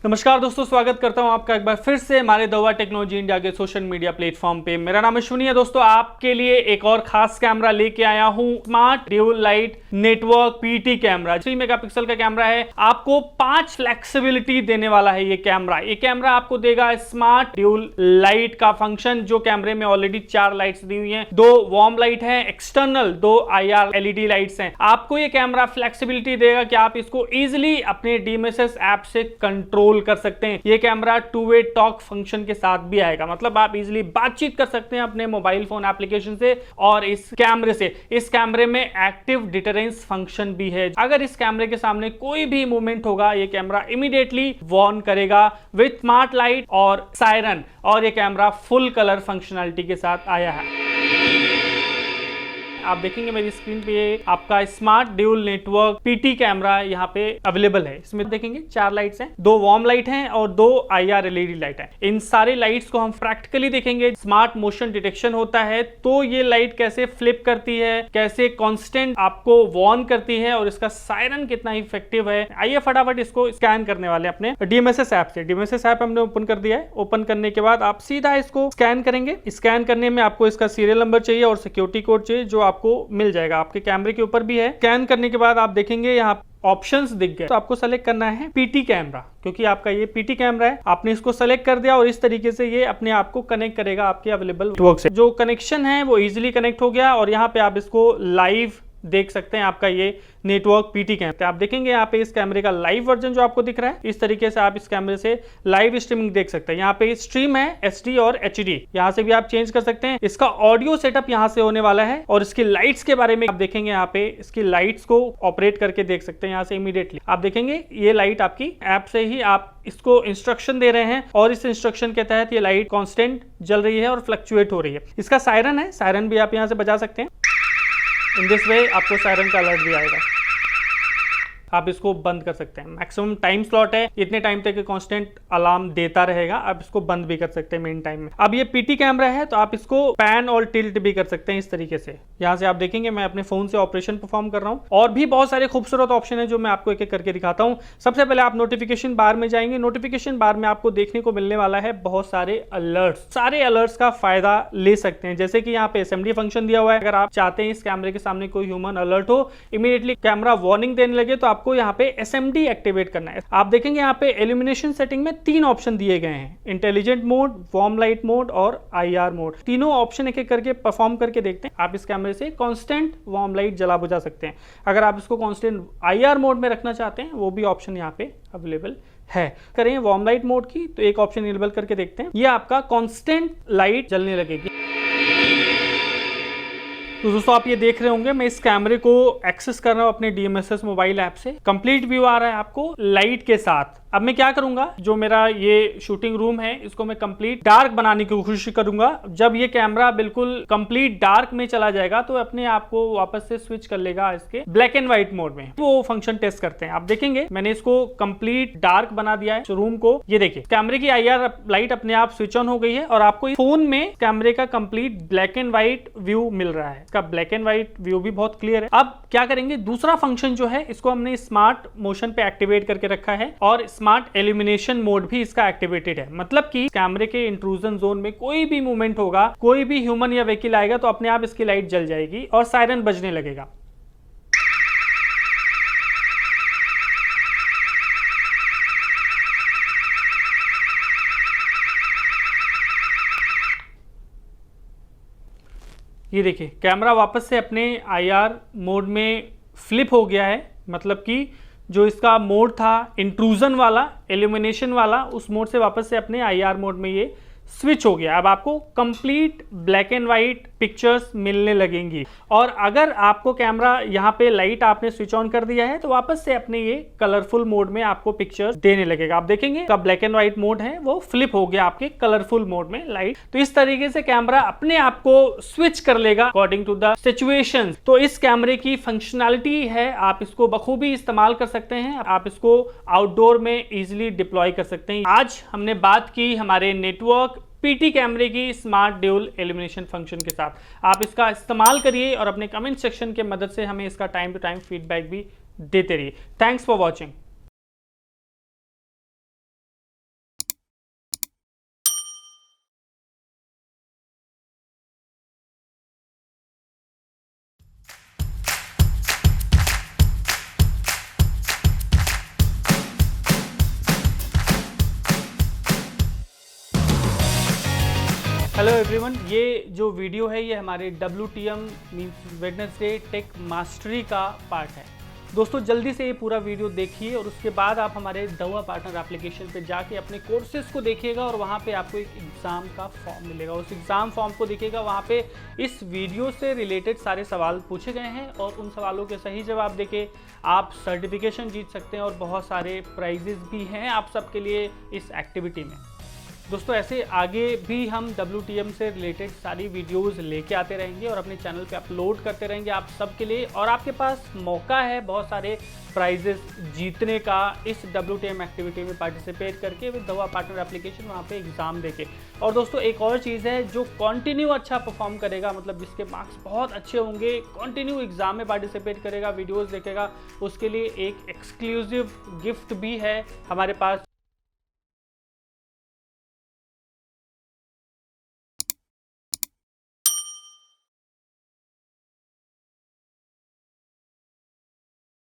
नमस्कार दोस्तों, स्वागत करता हूं आपका एक बार फिर से हमारे दवा टेक्नोलॉजी इंडिया के सोशल मीडिया प्लेटफॉर्म पे। मेरा नाम अश्विनी है। दोस्तों, आपके लिए एक और खास कैमरा लेके आया हूं, smart dual light network PT camera. 3 megapixel का कैमरा है, आपको 5 फ्लेक्सिबिलिटी देने वाला है ये कैमरा। ये कैमरा आपको देगा स्मार्ट ड्यूल लाइट का फंक्शन, जो कैमरे में ऑलरेडी 4 लाइट्स दी हुई हैं, 2 वार्म लाइट है, एक्सटर्नल 2 IR LED लाइट्स हैं। आपको ये कैमरा फ्लेक्सिबिलिटी देगा कि आप इसको इजिली अपने DMSS ऐप से कंट्रोल कर सकते हैं। ये कैमरा 2-वे टॉक फंक्शन के साथ भी आएगा, मतलब आप इजीली बातचीत कर सकते हैं अपने मोबाइल फोन एप्लीकेशन से और इस कैमरे से। इस कैमरे में एक्टिव डिटरेंस फंक्शन भी है। अगर इस कैमरे के सामने कोई भी मूवमेंट होगा, ये कैमरा इमीडिएटली वार्न करेगा विथ स्मार्ट लाइट और सायरन। और ये कैमरा फुल कलर फंक्शनैलिटी के साथ आया है। आप देखेंगे मेरी स्क्रीन पे आपका smart dual network PT camera यहाँ पे अवेलेबल है। इसमें देखेंगे 4 लाइट्स हैं, 2 वार्म लाइट हैं और 2 IR LED लाइट है। इन सारे लाइट्स को हम प्रैक्टिकली देखेंगे। स्मार्ट मोशन डिटेक्शन होता है, तो ये लाइट कैसे फ्लिप करती है, कैसे कांस्टेंट आपको वार्न करती है और इसका सायरन कितना इफेक्टिव है। आइए फटाफट इसको स्कैन करने वाले अपने DMSS ऐप से। DMSS ऐप हमने ओपन कर दिया है। ओपन करने के बाद आप सीधा इसको स्कैन करेंगे। स्कैन करने में आपको इसका सीरियल नंबर चाहिए और सिक्योरिटी कोड चाहिए, जो आपको मिल जाएगा। आपके कैमरे के ऊपर भी है। स्कैन करने के बाद आप देखेंगे यहाँ ऑप्शंस दिख गए, तो आपको सेलेक्ट करना है पीटी कैमरा, क्योंकि आपका ये पीटी कैमरा है। आपने इसको सेलेक्ट कर दिया और इस तरीके से ये अपने आप को कनेक्ट करेगा आपके अवेलेबल नेटवर्क से। जो कनेक्शन है वो इजीली कनेक्ट हो गया और यहाँ पे आप इसको लाइव देख सकते हैं। आपका ये नेटवर्क पीटी कैमरा, आप देखेंगे यहाँ पे इस कैमरे का लाइव वर्जन जो आपको दिख रहा है, इस तरीके से आप इस कैमरे से लाइव स्ट्रीमिंग देख सकते हैं। यहाँ पे स्ट्रीम है SD और HD, यहाँ से भी आप चेंज कर सकते हैं। इसका ऑडियो सेटअप यहाँ से होने वाला है और इसकी लाइट्स के बारे में आप देखेंगे। यहाँ पे इसकी लाइट्स को ऑपरेट करके देख सकते हैं यहाँ से इमीडिएटली। आप देखेंगे ये लाइट आपकी ऐप से ही आप इसको इंस्ट्रक्शन दे रहे हैं और इस इंस्ट्रक्शन के तहत ये लाइट कांस्टेंट जल रही है और फ्लक्चुएट हो रही है। इसका सायरन है, सायरन भी आप यहाँ से बजा सकते हैं। इन दिस वे आपको सायरन का अलर्ट भी आएगा। आप इसको बंद कर सकते हैं। मैक्सिमम टाइम स्लॉट है, इतने टाइम तक कांस्टेंट अलार्म देता रहेगा। आप इसको बंद भी कर सकते हैं मेन टाइम में। अब ये पीटी कैमरा है, तो आप इसको पैन और टिल्ट भी कर सकते हैं इस तरीके से। यहाँ से आप देखेंगे मैं अपने फोन से ऑपरेशन परफॉर्म कर रहा हूँ। और भी बहुत सारे खूबसूरत ऑप्शन है जो मैं आपको एक एक करके दिखाता हूँ। सबसे पहले आप नोटिफिकेशन बार में जाएंगे। नोटिफिकेशन बार में आपको देखने को मिलने वाला है बहुत सारे अलर्ट्स। सारे अलर्ट्स का फायदा ले सकते हैं, जैसे कि यहाँ पे SMD फंक्शन दिया हुआ है। अगर आप चाहते हैं इस कैमरे के सामने कोई ह्यूमन अलर्ट हो, इमीडिएटली कैमरा वार्निंग देने लगे, तो आपको यहाँ पे SMD एक्टिवेट करना है। आप देखेंगे यहाँ पे इल्यूमिनेशन सेटिंग में 3 ऑप्शन दिए गए हैं, intelligent mode, warm light mode और IR मोड। तीनों ऑप्शन एक एक करके परफॉर्म करके देखते हैं। आप इस कैमरे से कांस्टेंट वार्म लाइट जला बुझा सकते हैं। अगर आप इसको कांस्टेंट IR मोड में रखना चाहते हैं, वो भी ऑप्शन यहाँ पे अवेलेबल है। करें वार्म लाइट मोड की, तो एक ऑप्शन इनेबल करके देखते हैं। ये आपका कांस्टेंट लाइट जलने लगेगी। तो दोस्तों, आप ये देख रहे होंगे मैं इस कैमरे को एक्सेस कर रहा हूं अपने DMSS मोबाइल ऐप से। कंप्लीट व्यू आ रहा है आपको लाइट के साथ। अब मैं क्या करूंगा, जो मेरा ये शूटिंग रूम है इसको मैं कंप्लीट डार्क बनाने की कोशिश करूंगा। जब ये कैमरा बिल्कुल कंप्लीट डार्क में चला जाएगा, तो अपने आप को वापस से स्विच कर लेगा इसके ब्लैक एंड व्हाइट मोड में। वो फंक्शन टेस्ट करते हैं। आप देखेंगे मैंने इसको कंप्लीट डार्क बना दिया है रूम को। ये देखिए कैमरे की IR लाइट अपने आप स्विच ऑन हो गई है और आपको फोन में कैमरे का complete black and white view मिल रहा है। इसका ब्लैक एंड व्हाइट व्यू भी बहुत क्लियर है। अब क्या करेंगे, दूसरा फंक्शन जो है इसको हमने स्मार्ट मोशन पे एक्टिवेट करके रखा है और स्मार्ट एल्यूमिनेशन मोड भी इसका एक्टिवेटेड है। मतलब कि कैमरे के इंट्रूजन जोन में कोई भी मूवमेंट होगा, कोई भी ह्यूमन या व्हीकल आएगा, तो अपने आप इसकी लाइट जल जाएगी और सायरन बजने लगेगा। ये देखिए कैमरा वापस से अपने IR मोड में फ्लिप हो गया है। मतलब कि जो इसका मोड था इंट्रूजन वाला, इल्यूमिनेशन वाला, उस मोड से वापस से अपने IR मोड में ये स्विच हो गया। अब आपको complete black and white pictures मिलने लगेंगी। और अगर आपको कैमरा यहाँ पे लाइट आपने स्विच ऑन कर दिया है, तो वापस से अपने ये कलरफुल मोड में आपको पिक्चर्स देने लगेगा। आप देखेंगे का ब्लैक एंड व्हाइट मोड है वो फ्लिप हो गया आपके कलरफुल मोड में लाइट। तो इस तरीके से कैमरा अपने आप को स्विच कर लेगा अकॉर्डिंग टू द सिचुएशन। तो इस कैमरे की फंक्शनैलिटी है, आप इसको बखूबी इस्तेमाल कर सकते हैं। आप इसको आउटडोर में इजिली डिप्लॉय कर सकते हैं। आज हमने बात की हमारे नेटवर्क पीटी कैमरे की स्मार्ट ड्यूल इल्यूमिनेशन फंक्शन के साथ। आप इसका इस्तेमाल करिए और अपने कमेंट सेक्शन के मदद से हमें इसका टाइम टू टाइम फीडबैक भी देते रहिए। Thanks for watching. Hello everyone, ये जो वीडियो है ये हमारे WTM means Wednesday tech mastery का पार्ट है। दोस्तों जल्दी से ये पूरा वीडियो देखिए और उसके बाद आप हमारे दवा पार्टनर एप्लीकेशन पे जाके अपने कोर्सेज को देखिएगा और वहाँ पे आपको एक एग्ज़ाम का फॉर्म मिलेगा। उस एग्ज़ाम फॉर्म को देखिएगा, वहाँ पे इस वीडियो से रिलेटेड सारे सवाल पूछे गए हैं और उन सवालों के सही जवाब देके आप सर्टिफिकेशन जीत सकते हैं और बहुत सारे प्राइजेस भी हैं आप सबके लिए इस एक्टिविटी में। दोस्तों ऐसे आगे भी हम WTM से रिलेटेड सारी वीडियोस लेके आते रहेंगे और अपने चैनल पे अपलोड करते रहेंगे आप सबके लिए, और आपके पास मौका है बहुत सारे प्राइजेस जीतने का इस WTM एक्टिविटी में पार्टिसिपेट करके विद दवा पार्टनर एप्लीकेशन वहाँ पे एग्ज़ाम देके। और दोस्तों एक और चीज़ है, जो कंटिन्यू अच्छा परफॉर्म करेगा, मतलब जिसके मार्क्स बहुत अच्छे होंगे, कंटिन्यू एग्ज़ाम में पार्टिसिपेट करेगा, वीडियोज़ देखेगा, उसके लिए एक एक्सक्लूसिव गिफ्ट भी है हमारे पास,